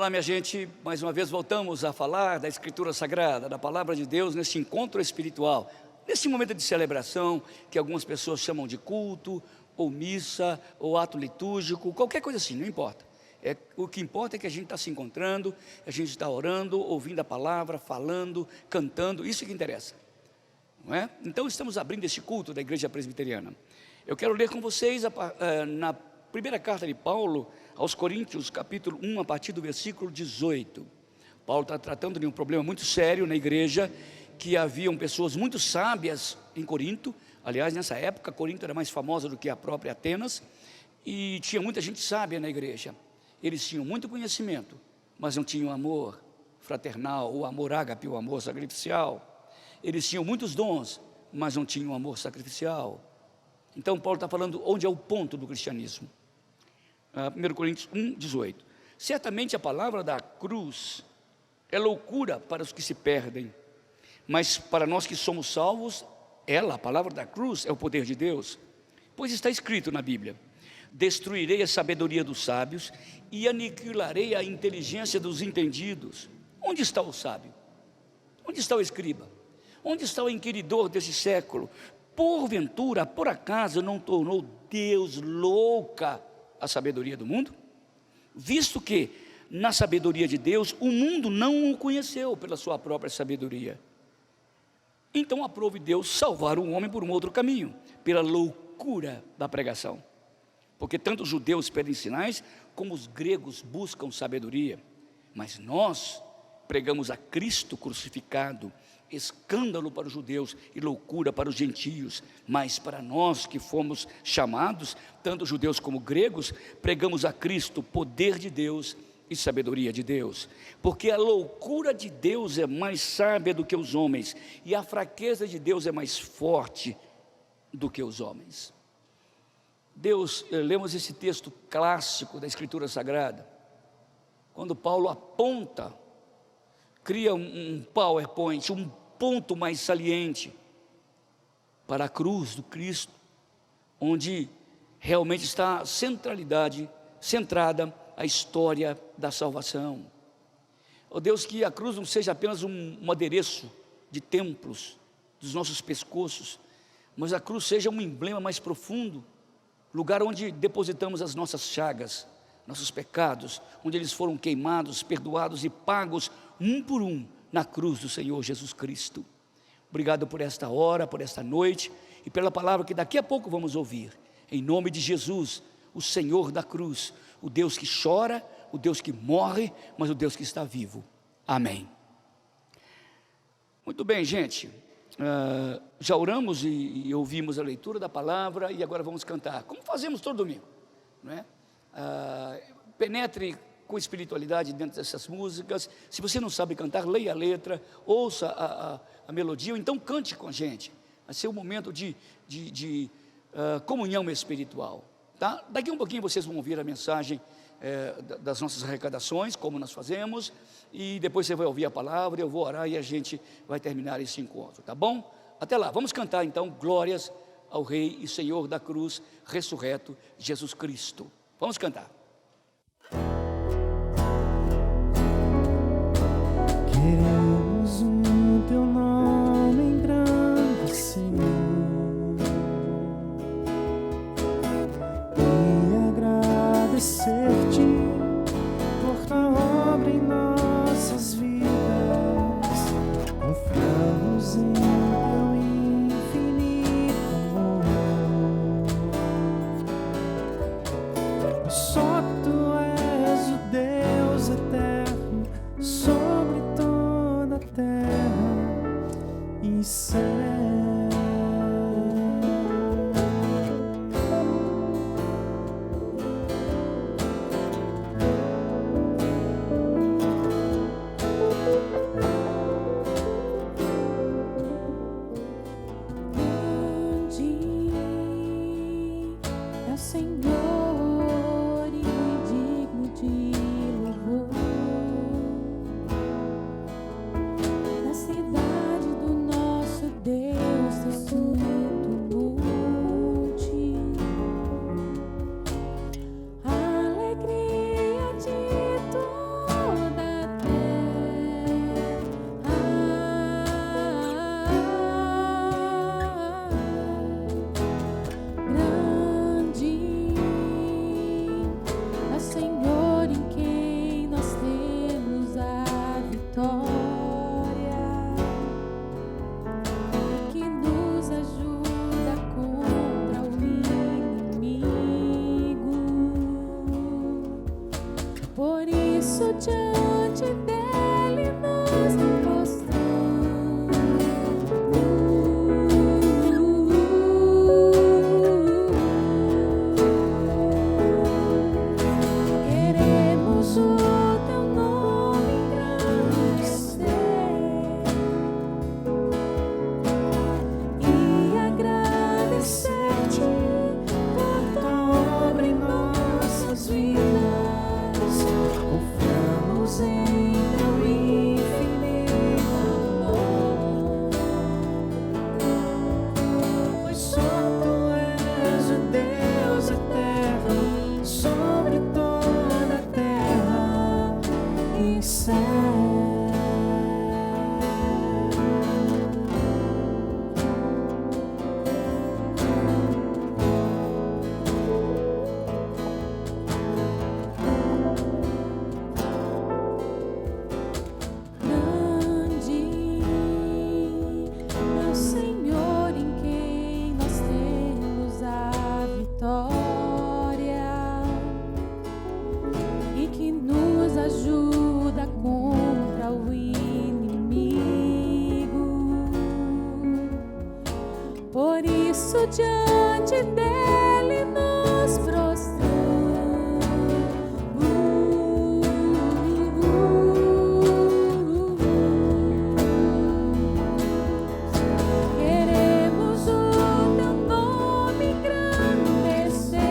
Olá, minha gente, mais uma vez voltamos a falar da Escritura Sagrada, da Palavra de Deus, nesse encontro espiritual, nesse momento de celebração, que algumas pessoas chamam de culto, ou missa, ou ato litúrgico, qualquer coisa assim, não importa. O que importa é que a gente está se encontrando, a gente está orando, ouvindo a palavra, falando, cantando, isso que interessa, não é? Então estamos abrindo esse culto da Igreja Presbiteriana. Eu quero ler com vocês na primeira carta de Paulo aos Coríntios, capítulo 1, a partir do versículo 18. Paulo está tratando de um problema muito sério na igreja, que haviam pessoas muito sábias em Corinto. Aliás, nessa época, Corinto era mais famosa do que a própria Atenas, e tinha muita gente sábia na igreja. Eles tinham muito conhecimento, mas não tinham amor fraternal, o amor ágape, o amor sacrificial. Eles tinham muitos dons, mas não tinham amor sacrificial. Então Paulo está falando onde é o ponto do cristianismo. 1 Coríntios 1, 18. Certamente a palavra da cruz é loucura para os que se perdem, mas para nós que somos salvos, a palavra da cruz, é o poder de Deus. Pois está escrito na Bíblia: destruirei a sabedoria dos sábios e aniquilarei a inteligência dos entendidos. Onde está o sábio? Onde está o escriba? Onde está o inquiridor desse século? Porventura, por acaso, não tornou Deus louca a sabedoria do mundo? Visto que, na sabedoria de Deus, o mundo não o conheceu pela sua própria sabedoria. Então aprove Deus salvar o homem por um outro caminho, pela loucura da pregação. Porque tanto os judeus pedem sinais, como os gregos buscam sabedoria. Mas nós pregamos a Cristo crucificado, escândalo para os judeus e loucura para os gentios, mas para nós que fomos chamados, tanto judeus como gregos, pregamos a Cristo, poder de Deus e sabedoria de Deus, porque a loucura de Deus é mais sábia do que os homens, e a fraqueza de Deus é mais forte do que os homens. Lemos esse texto clássico da Escritura Sagrada, quando Paulo aponta, cria um PowerPoint, um ponto mais saliente para a cruz do Cristo, onde realmente está a centrada a história da salvação. Ó Deus, que a cruz não seja apenas um adereço de templos dos nossos pescoços, mas a cruz seja um emblema mais profundo, lugar onde depositamos as nossas chagas, nossos pecados, onde eles foram queimados, perdoados e pagos um por um na cruz do Senhor Jesus Cristo. Obrigado por esta hora, por esta noite e pela palavra que daqui a pouco vamos ouvir. Em nome de Jesus, o Senhor da cruz, o Deus que chora, o Deus que morre, mas o Deus que está vivo. Amém. Muito bem, gente. Já oramos e ouvimos a leitura da palavra e agora vamos cantar, como fazemos todo domingo, não é? Penetre com espiritualidade dentro dessas músicas. Se você não sabe cantar, leia a letra, ouça a melodia, ou então cante com a gente. Vai ser um momento de comunhão espiritual, tá? Daqui um pouquinho vocês vão ouvir a mensagem das nossas arrecadações, como nós fazemos, e depois você vai ouvir a palavra, eu vou orar e a gente vai terminar esse encontro, tá bom? Até lá, vamos cantar então glórias ao Rei e Senhor da cruz, ressurreto Jesus Cristo. Vamos cantar. Queremos o teu nome engrandecer e agradecer-te por tua obra em nossas vidas. Confiamos em teu infinito amor. Só tu és o Deus eterno sobre toda a terra e céu. Grande é o Senhor e digno de louvor. Na cidade do nosso isso diante dele nos prostramos. Queremos o teu nome engrandecer e agradecer-te por tua obra em nossas vidas. Confiamos em teu infinito amor, pois só tu és o Deus eterno sobre toda a terra e céu. Grande é o Senhor em quem nós temos a vitória e que nos ajuda contra o inimigo. Por isso diante dele nos prostramos. Queremos o teu nome engrandecer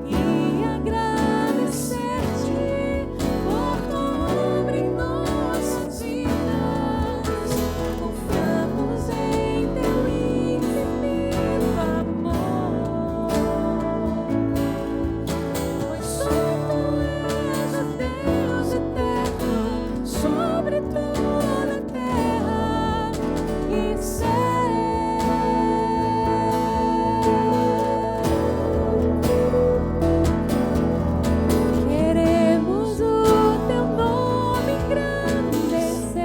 e agradecer-te por tua obra em nossas vidas. Confiamos em teu infinito amor, pois só tu és o Deus eterno sobre toda a terra e céu. Queremos o teu nome engrandecer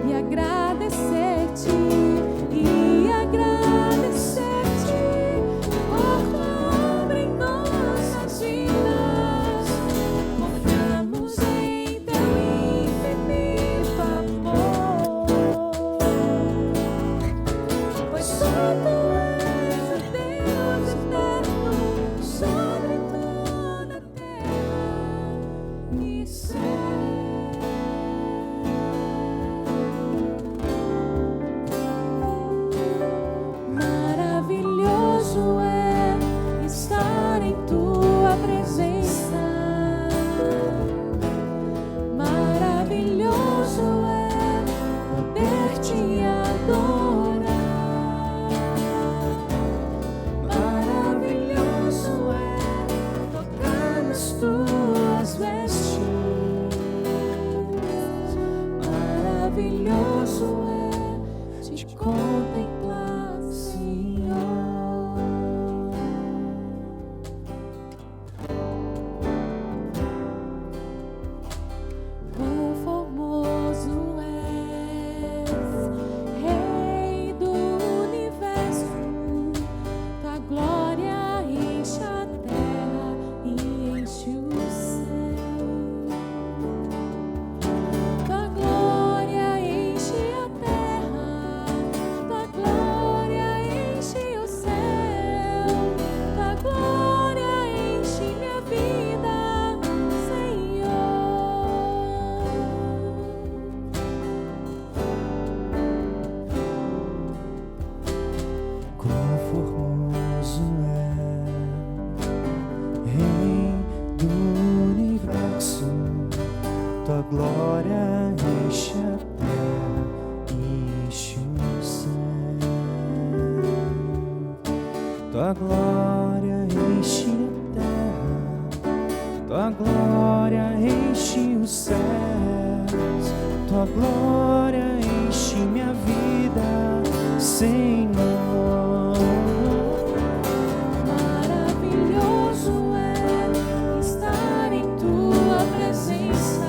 e agradecer-te por tua obra em nossas vidas. Confiamos em teu infinito amor, pois só tu és o Deus eterno sobre toda a terra e céu. Maravilhoso é estar em tua presença. Maravilhoso é poder te adorar. Maravilhoso é tocar nas tuas vestes. Maravilhoso é te contemplar, Senhor. Quão formoso és, Rei do universo. Tua glória enche a terra e enche o céu. Tua glória enche a terra, tua glória enche o céu. Tua glória enche minha vida, Senhor. Quão formoso é, Rei do universo, tua glória enche a terra e enche o céu. Tua glória enche a terra, tua glória enche os céus. Tua glória enche minha vida, Senhor. Maravilhoso é estar em tua presença.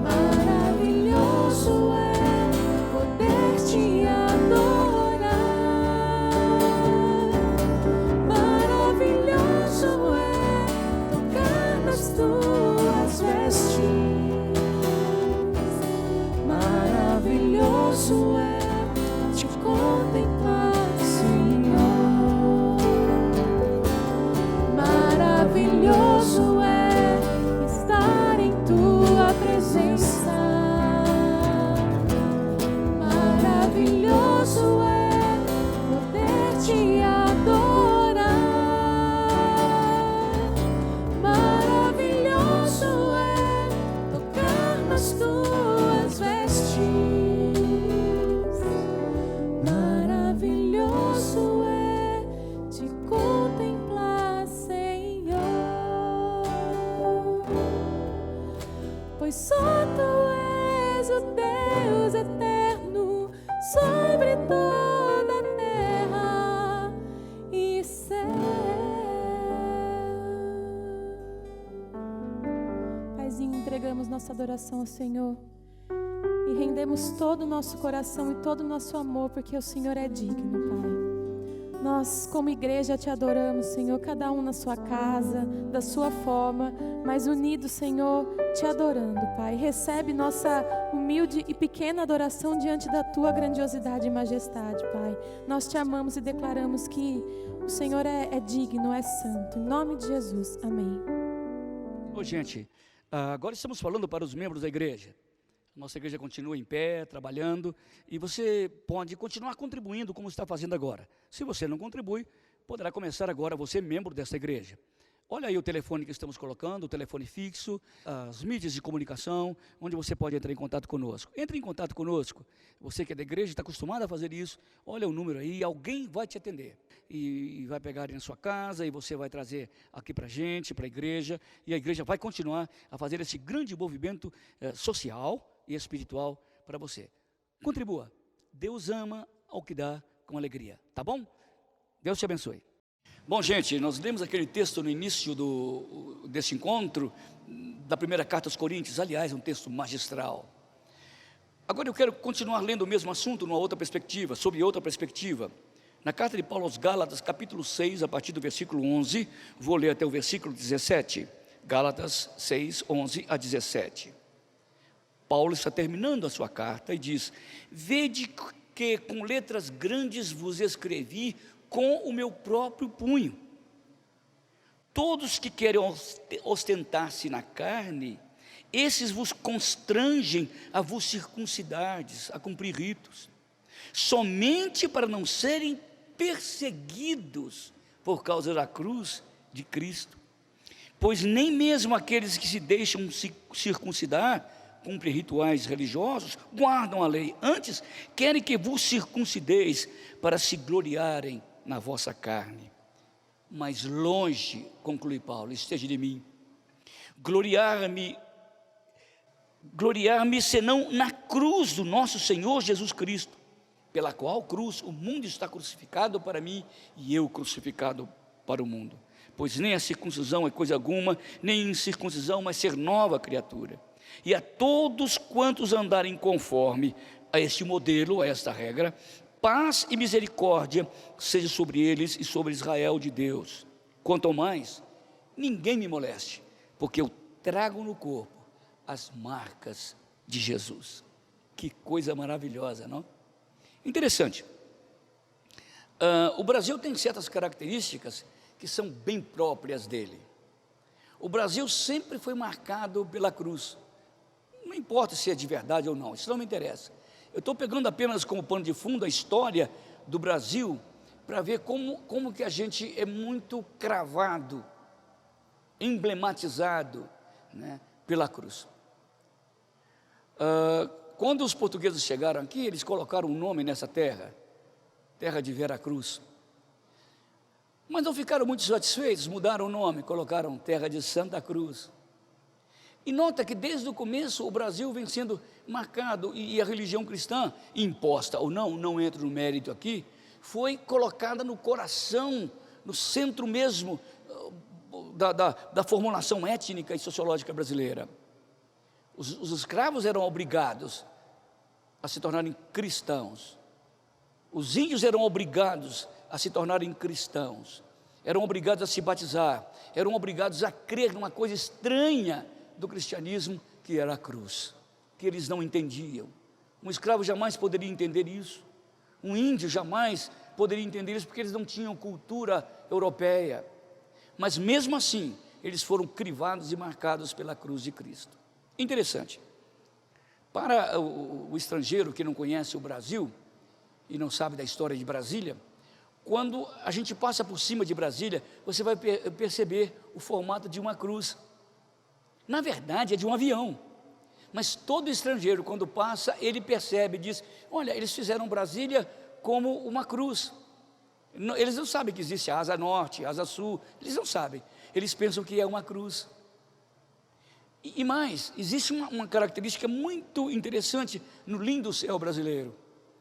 Maravilhoso é poder te adorar. entregamos nossa adoração ao Senhor e rendemos todo o nosso coração e todo o nosso amor, porque o Senhor é digno, Pai. Nós, como igreja, te adoramos, Senhor, cada um na sua casa, da sua forma, mas unidos, Senhor, te adorando, Pai. Recebe nossa humilde e pequena adoração diante da tua grandiosidade e majestade, Pai. Nós te amamos e declaramos que o Senhor é digno, é santo. Em nome de Jesus, amém. Ô, gente, agora estamos falando para os membros da igreja. Nossa igreja continua em pé, trabalhando, e você pode continuar contribuindo como está fazendo agora. Se você não contribui, poderá começar agora você, membro dessa igreja. Olha aí o telefone que estamos colocando, o telefone fixo, as mídias de comunicação, onde você pode entrar em contato conosco. Entre em contato conosco. Você que é da igreja, está acostumado a fazer isso, olha o número aí, alguém vai te atender. E vai pegar aí na sua casa, e você vai trazer aqui para a gente, para a igreja, e a igreja vai continuar a fazer esse grande movimento social e espiritual para você. Contribua. Deus ama ao que dá com alegria, tá bom? Deus te abençoe. Bom, gente, nós lemos aquele texto no início desse encontro, da primeira carta aos Coríntios, aliás, um texto magistral. Agora eu quero continuar lendo o mesmo assunto numa outra perspectiva, sob outra perspectiva. Na carta de Paulo aos Gálatas, capítulo 6, a partir do versículo 11, vou ler até o versículo 17. Gálatas 6, 11 a 17. Paulo está terminando a sua carta e diz: vede que com letras grandes vos escrevi com o meu próprio punho. Todos que querem ostentar-se na carne, esses vos constrangem a vos circuncidardes, a cumprir ritos, somente para não serem perseguidos por causa da cruz de Cristo. Pois nem mesmo aqueles que se deixam circuncidar, cumprem rituais religiosos, guardam a lei. Antes, querem que vos circuncideis para se gloriarem na vossa carne. Mas longe, conclui Paulo, esteja de mim, gloriar-me senão na cruz do nosso Senhor Jesus Cristo, pela qual cruz o mundo está crucificado para mim e eu crucificado para o mundo. Pois nem a circuncisão é coisa alguma, nem incircuncisão, mas ser nova criatura. E a todos quantos andarem conforme a este modelo, a esta regra, paz e misericórdia seja sobre eles e sobre Israel de Deus. Quanto ao mais, ninguém me moleste, porque eu trago no corpo as marcas de Jesus. Que coisa maravilhosa, não? Interessante. O Brasil tem certas características que são bem próprias dele. O Brasil sempre foi marcado pela cruz. Não importa se é de verdade ou não, isso não me interessa. Eu estou pegando apenas como pano de fundo a história do Brasil, para ver como que a gente é muito cravado, emblematizado, né, pela cruz. Quando os portugueses chegaram aqui, eles colocaram um nome nessa terra, terra de Veracruz. Mas não ficaram muito satisfeitos, mudaram o nome, colocaram terra de Santa Cruz. E nota que desde o começo o Brasil vem sendo marcado, e a religião cristã, imposta ou não, não entro no mérito aqui, foi colocada no coração, no centro mesmo da formulação étnica e sociológica brasileira. Os escravos eram obrigados a se tornarem cristãos. Os índios eram obrigados a se tornarem cristãos. Eram obrigados a se batizar. Eram obrigados a crer numa coisa estranha do cristianismo, que era a cruz, que eles não entendiam. Um escravo jamais poderia entender isso. Um índio jamais poderia entender isso, porque eles não tinham cultura europeia. Mas mesmo assim, eles foram crivados e marcados pela cruz de Cristo. Interessante. Para o estrangeiro que não conhece o Brasil e não sabe da história de Brasília, quando a gente passa por cima de Brasília, você vai perceber o formato de uma cruz. Na verdade é de um avião, mas todo estrangeiro quando passa, ele percebe, diz: olha, eles fizeram Brasília como uma cruz. Eles não sabem que existe a asa norte, a asa sul, eles não sabem, eles pensam que é uma cruz. E mais, existe uma característica muito interessante no lindo céu brasileiro: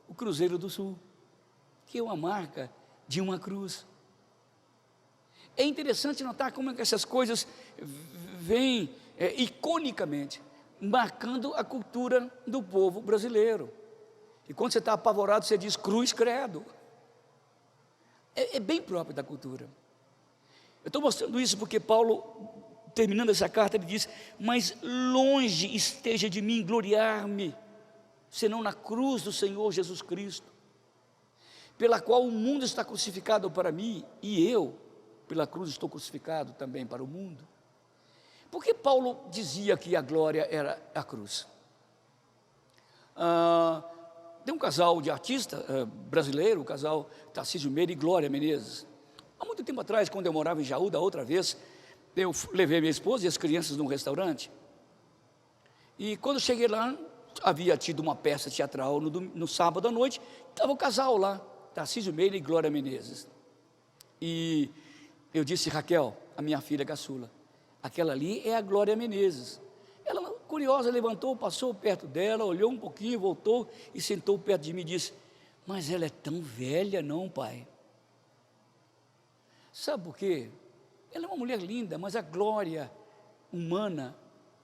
o Cruzeiro do Sul, que é uma marca de uma cruz. É interessante notar como é que essas coisas vêm iconicamente, marcando a cultura do povo brasileiro. E quando você está apavorado, você diz cruz, credo. É bem próprio da cultura. Eu estou mostrando isso porque Paulo, terminando essa carta, ele diz: mas longe esteja de mim gloriar-me, senão na cruz do Senhor Jesus Cristo, pela qual o mundo está crucificado para mim, e eu, pela cruz, estou crucificado também para o mundo. Por que Paulo dizia que a glória era a cruz? Tem um casal de artista brasileiro, o casal Tarcísio Meira e Glória Menezes. Há muito tempo atrás, quando eu morava em Jaú, da outra vez, eu levei minha esposa e as crianças num restaurante. E quando cheguei lá, havia tido uma peça teatral no sábado à noite, estava o casal lá, Tarcísio Meira e Glória Menezes. E eu disse: Raquel, a minha filha caçula, aquela ali é a Glória Menezes. Ela, curiosa, levantou, passou perto dela, olhou um pouquinho, voltou e sentou perto de mim e disse: mas ela é tão velha, não, pai? Sabe por quê? Ela é uma mulher linda, mas a glória humana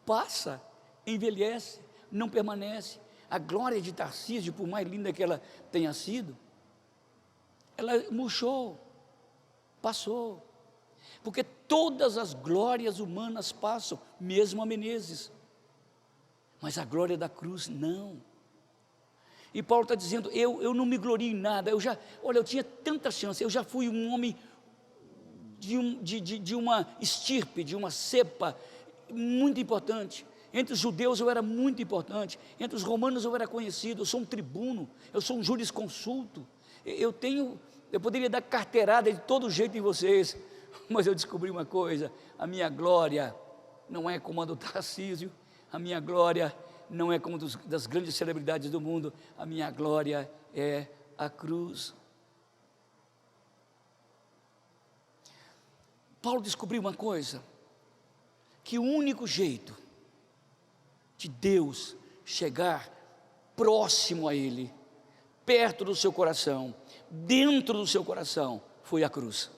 passa, envelhece, não permanece. A glória de Tarcísio, por mais linda que ela tenha sido, ela murchou, passou. Porque todas as glórias humanas passam, mesmo a Menezes, mas a glória da cruz não. E Paulo está dizendo: eu não me glorio em nada, eu tinha tanta chance, eu já fui um homem de uma estirpe, de uma cepa muito importante. Entre os judeus eu era muito importante, entre os romanos eu era conhecido, eu sou um tribuno, eu sou um jurisconsulto, eu poderia dar carteirada de todo jeito em vocês, mas eu descobri uma coisa: a minha glória não é como a do Tarcísio, a minha glória não é como das grandes celebridades do mundo, a minha glória é a cruz. Paulo descobriu uma coisa, que o único jeito de Deus chegar próximo a Ele, perto do seu coração, dentro do seu coração, foi a cruz.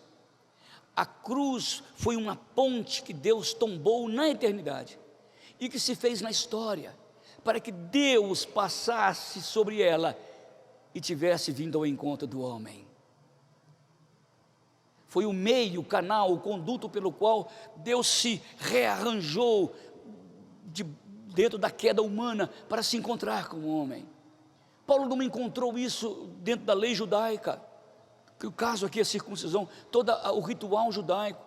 A cruz foi uma ponte que Deus tombou na eternidade e que se fez na história, para que Deus passasse sobre ela e tivesse vindo ao encontro do homem. Foi o meio, o canal, o conduto pelo qual Deus se rearranjou dentro da queda humana para se encontrar com o homem. Paulo não encontrou isso dentro da lei judaica, que o caso aqui é a circuncisão, todo o ritual judaico.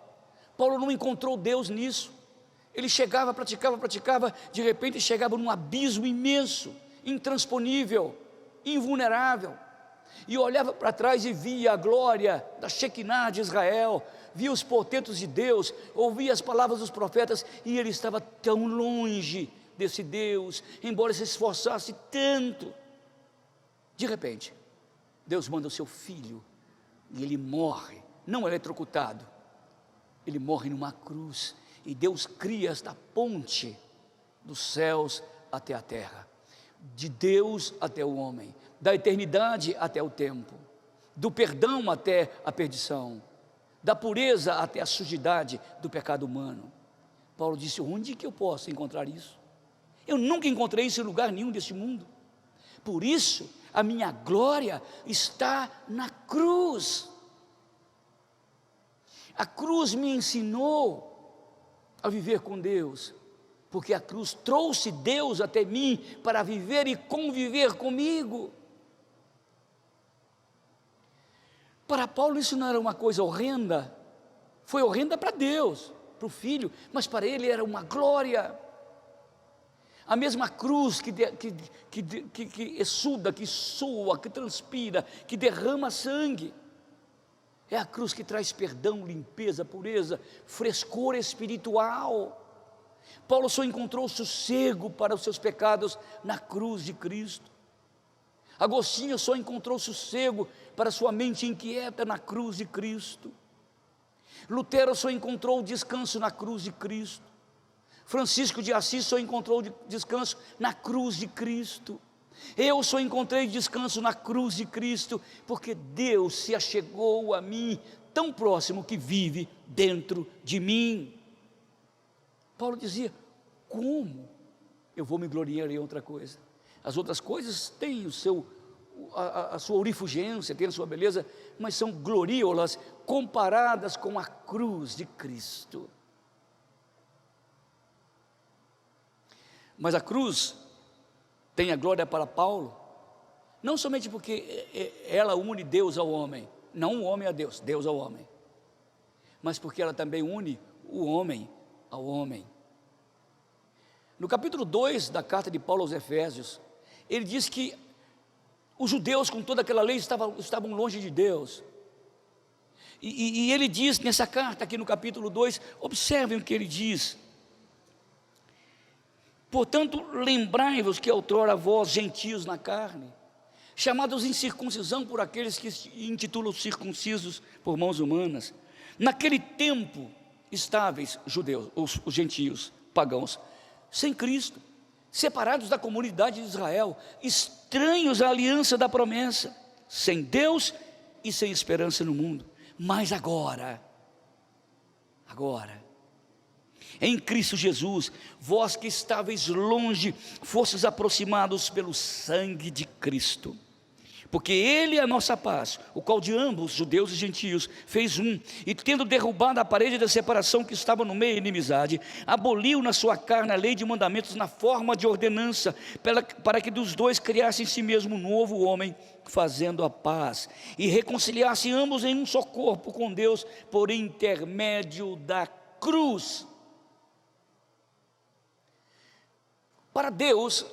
Paulo não encontrou Deus nisso. Ele chegava, praticava, de repente chegava num abismo imenso, intransponível, invulnerável, e olhava para trás e via a glória da Shekinah de Israel, via os portentos de Deus, ouvia as palavras dos profetas, e ele estava tão longe desse Deus, embora se esforçasse tanto. De repente, Deus manda o seu filho, e ele morre, não eletrocutado, ele morre numa cruz, e Deus cria esta ponte dos céus até a terra, de Deus até o homem, da eternidade até o tempo, do perdão até a perdição, da pureza até a sujidade do pecado humano. Paulo disse: onde que eu posso encontrar isso? Eu nunca encontrei isso em lugar nenhum deste mundo. Por isso, a minha glória está na cruz. A cruz me ensinou a viver com Deus, porque a cruz trouxe Deus até mim para viver e conviver comigo. Para Paulo isso não era uma coisa horrenda, foi horrenda para Deus, para o Filho, mas para ele era uma glória. A mesma cruz que exsuda, que soa, que transpira, que derrama sangue, é a cruz que traz perdão, limpeza, pureza, frescor espiritual. Paulo só encontrou sossego para os seus pecados na cruz de Cristo. Agostinho só encontrou sossego para sua mente inquieta na cruz de Cristo. Lutero só encontrou descanso na cruz de Cristo. Francisco de Assis só encontrou descanso na cruz de Cristo. Eu só encontrei descanso na cruz de Cristo, porque Deus se achegou a mim tão próximo que vive dentro de mim. Paulo dizia: como eu vou me gloriar em outra coisa? As outras coisas têm a sua orifugência, têm a sua beleza, mas são gloriolas comparadas com a cruz de Cristo. Mas a cruz tem a glória para Paulo, não somente porque ela une Deus ao homem, não o homem a Deus, Deus ao homem, mas porque ela também une o homem ao homem. No capítulo 2 da carta de Paulo aos Efésios, ele diz que os judeus com toda aquela lei estavam longe de Deus, e ele diz nessa carta aqui no capítulo 2, observem o que ele diz: portanto, lembrai-vos que outrora vós, gentios na carne, chamados em circuncisão por aqueles que se intitulam circuncisos por mãos humanas, naquele tempo estáveis judeus, os gentios, pagãos, sem Cristo, separados da comunidade de Israel, estranhos à aliança da promessa, sem Deus e sem esperança no mundo. Mas agora, em Cristo Jesus, vós que estáveis longe, fostes aproximados pelo sangue de Cristo, porque Ele é a nossa paz, o qual de ambos, judeus e gentios, fez um, e tendo derrubado a parede da separação que estava no meio da inimizade, aboliu na sua carne a lei de mandamentos na forma de ordenança, para que dos dois criasse em si mesmo um novo homem, fazendo a paz, e reconciliasse ambos em um só corpo com Deus, por intermédio da cruz. Para Deus,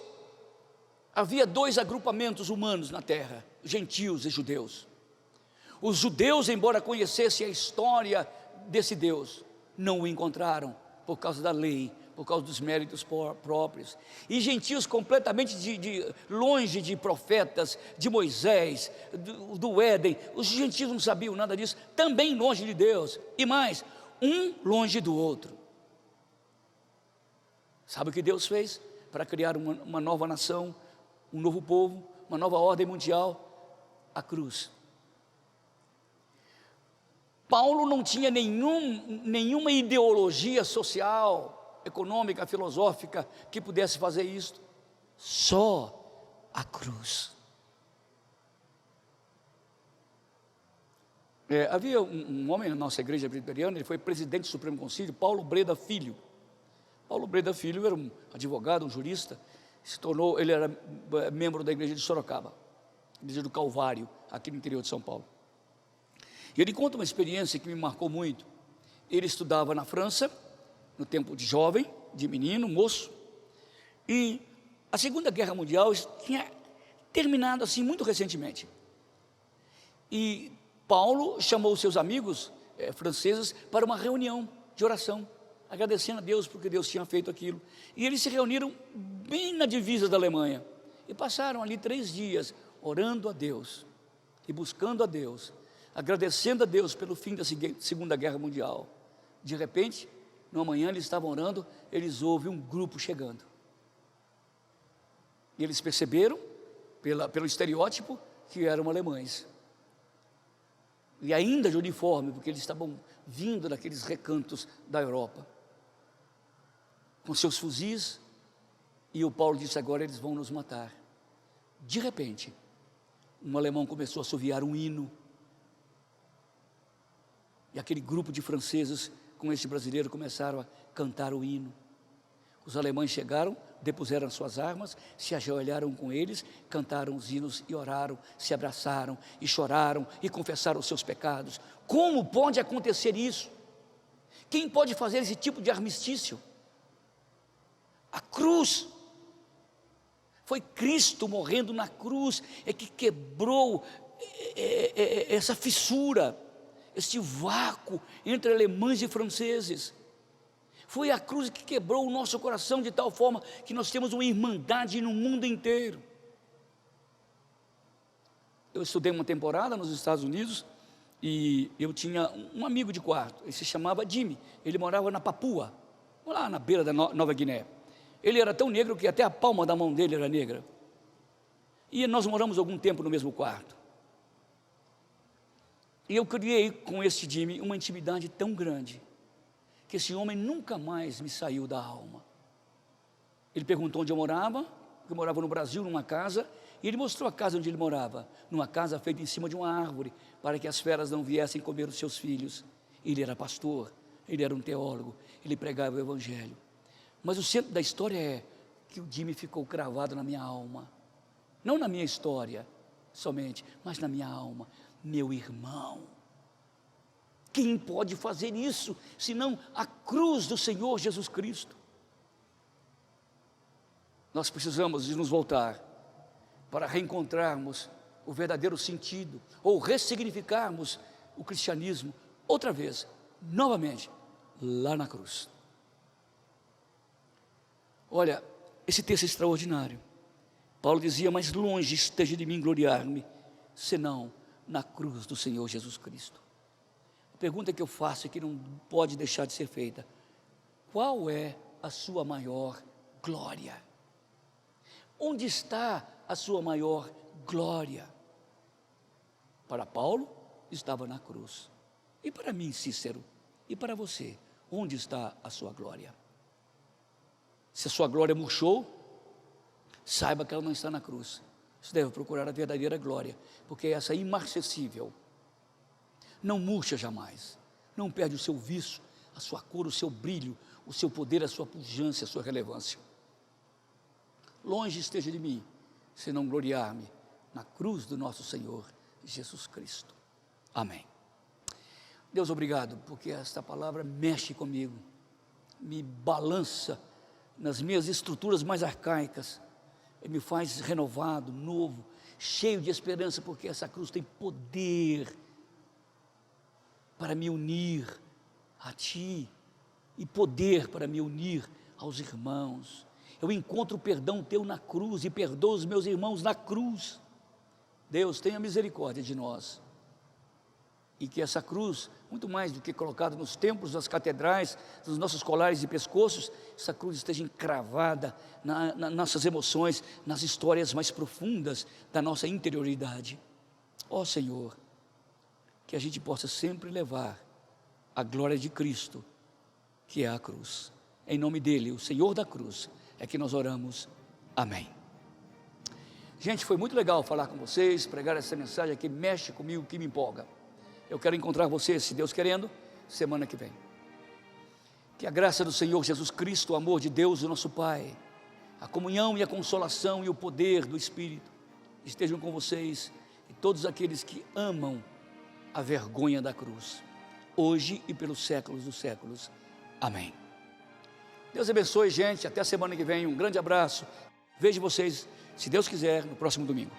havia dois agrupamentos humanos na terra, gentios e judeus. Os judeus, embora conhecessem a história desse Deus, não o encontraram por causa da lei, por causa dos méritos próprios. E gentios completamente longe de profetas, de Moisés, do Éden. Os gentios não sabiam nada disso, também longe de Deus. E mais, um longe do outro. Sabe o que Deus fez para criar uma nova nação, um novo povo, uma nova ordem mundial? A cruz. Paulo não tinha nenhuma ideologia social, econômica, filosófica que pudesse fazer isso. Só a cruz. Havia um homem na nossa igreja presbiteriana, ele foi presidente do Supremo Concílio, Paulo Breda Filho. Paulo Breda Filho era um advogado, um jurista, ele era membro da igreja de Sorocaba, igreja do Calvário, aqui no interior de São Paulo. E ele conta uma experiência que me marcou muito. Ele estudava na França, no tempo de jovem, de menino, moço, e a Segunda Guerra Mundial tinha terminado assim muito recentemente. E Paulo chamou seus amigos franceses para uma reunião de oração, agradecendo a Deus porque Deus tinha feito aquilo. E eles se reuniram bem na divisa da Alemanha, e passaram ali 3 dias, orando a Deus, e buscando a Deus, agradecendo a Deus pelo fim da Segunda Guerra Mundial. De repente, numa manhã eles estavam orando, eles ouvem um grupo chegando, e eles perceberam, pelo estereótipo, que eram alemães, e ainda de uniforme, porque eles estavam vindo daqueles recantos da Europa, com seus fuzis, e o Paulo disse: agora eles vão nos matar. De repente, um alemão começou a assoviar um hino, e aquele grupo de franceses com este brasileiro começaram a cantar o hino. Os alemães chegaram, depuseram as suas armas, se ajoelharam com eles, cantaram os hinos e oraram, se abraçaram e choraram e confessaram os seus pecados. Como pode acontecer isso? Quem pode fazer esse tipo de armistício? A cruz. Foi Cristo morrendo na cruz que quebrou essa fissura, esse vácuo entre alemães e franceses. Foi a cruz que quebrou o nosso coração de tal forma que nós temos uma irmandade no mundo inteiro. Eu estudei uma temporada nos Estados Unidos e eu tinha um amigo de quarto, ele se chamava Jimmy, ele morava na Papua, lá na beira da Nova Guiné. Ele era tão negro que até a palma da mão dele era negra. E nós moramos algum tempo no mesmo quarto. E eu criei com esse Jimmy uma intimidade tão grande, que esse homem nunca mais me saiu da alma. Ele perguntou onde eu morava, porque eu morava no Brasil, numa casa, e ele mostrou a casa onde ele morava, numa casa feita em cima de uma árvore, para que as feras não viessem comer os seus filhos. Ele era pastor, ele era um teólogo, ele pregava o evangelho. Mas o centro da história é que o Jimmy ficou cravado na minha alma, não na minha história somente, mas na minha alma. Meu irmão, quem pode fazer isso, senão a cruz do Senhor Jesus Cristo? Nós precisamos de nos voltar para reencontrarmos o verdadeiro sentido, ou ressignificarmos o cristianismo outra vez, novamente, lá na cruz. Olha, esse texto é extraordinário. Paulo dizia: mais longe esteja de mim gloriar-me, senão na cruz do Senhor Jesus Cristo. A pergunta que eu faço e que não pode deixar de ser feita: qual é a sua maior glória? Onde está a sua maior glória? Para Paulo, estava na cruz. E para mim, Cícero, e para você, onde está a sua glória? Se a sua glória murchou, saiba que ela não está na cruz. Você deve procurar a verdadeira glória, porque essa é imarcessível, não murcha jamais, não perde o seu vício, a sua cor, o seu brilho, o seu poder, a sua pujança, a sua relevância. Longe esteja de mim, se não gloriar-me na cruz do nosso Senhor Jesus Cristo. Amém. Deus, obrigado, porque esta palavra mexe comigo, me balança nas minhas estruturas mais arcaicas, e me faz renovado, novo, cheio de esperança, porque essa cruz tem poder para me unir a Ti, e poder para me unir aos irmãos. Eu encontro o perdão Teu na cruz, e perdoo os meus irmãos na cruz. Deus, tenha misericórdia de nós, e que essa cruz, muito mais do que colocada nos templos, nas catedrais, nos nossos colares de pescoços, essa cruz esteja encravada nas nossas emoções, nas histórias mais profundas da nossa interioridade. Ó Senhor, que a gente possa sempre levar a glória de Cristo, que é a cruz. Em nome dele, o Senhor da cruz, é que nós oramos. Amém. Gente, foi muito legal falar com vocês, pregar essa mensagem que mexe comigo, que me empolga. Eu quero encontrar vocês, se Deus querendo, semana que vem. Que a graça do Senhor Jesus Cristo, o amor de Deus, o nosso Pai, a comunhão e a consolação e o poder do Espírito estejam com vocês e todos aqueles que amam a vergonha da cruz, hoje e pelos séculos dos séculos. Amém. Deus abençoe, gente. Até a semana que vem. Um grande abraço. Vejo vocês, se Deus quiser, no próximo domingo.